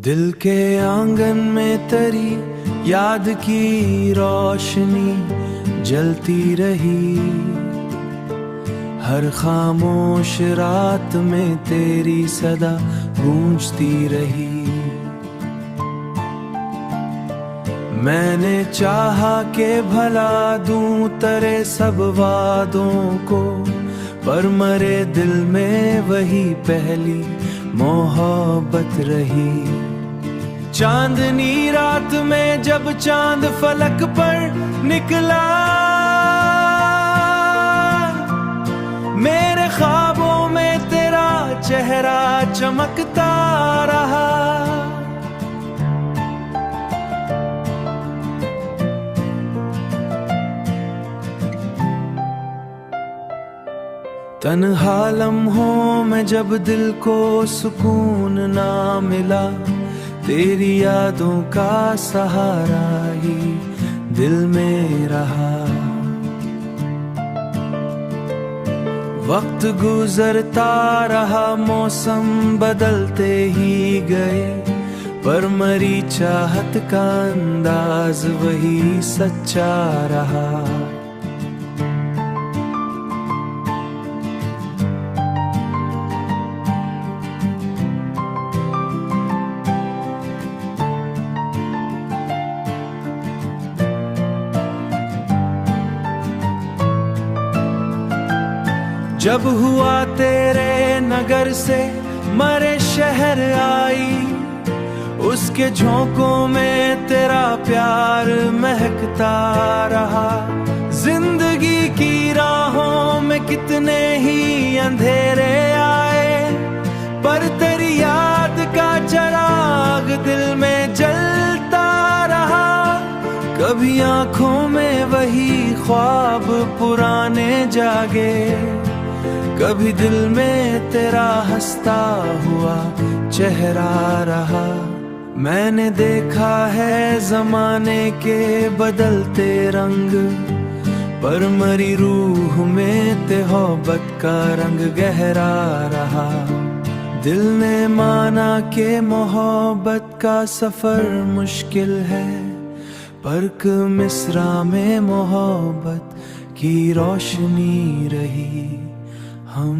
दिल के आंगन में तेरी याद की रोशनी जलती रही। हर खामोश रात में तेरी सदा गूंजती रही। मैंने चाहा के भला दूं तेरे सब वादों को, पर मरे दिल में वही पहली मोहब्बत रही। चांदनी रात में जब चांद फलक पर निकला, मेरे ख्वाबों में तेरा चेहरा चमकता रहा। तन्हा लम्हों में जब दिल को सुकून ना मिला, तेरी यादों का सहारा ही दिल में रहा। वक्त गुजरता रहा, मौसम बदलते ही गए, पर मरी चाहत का अंदाज वही सच्चा रहा। जब हुआ तेरे नगर से मरे शहर आई, उसके झोंकों में तेरा प्यार महकता रहा। जिंदगी की राहों में कितने ही अंधेरे आए, पर तेरी याद का चिराग दिल में जलता रहा। कभी आंखों में वही ख्वाब पुराने जागे, कभी दिल में तेरा हंसता हुआ चेहरा रहा। मैंने देखा है जमाने के बदलते रंग, पर मरी रूह में मोहब्बत का रंग गहरा रहा। दिल ने माना कि मोहब्बत का सफर मुश्किल है, पर मिस्रा में मोहब्बत की रोशनी रही। हम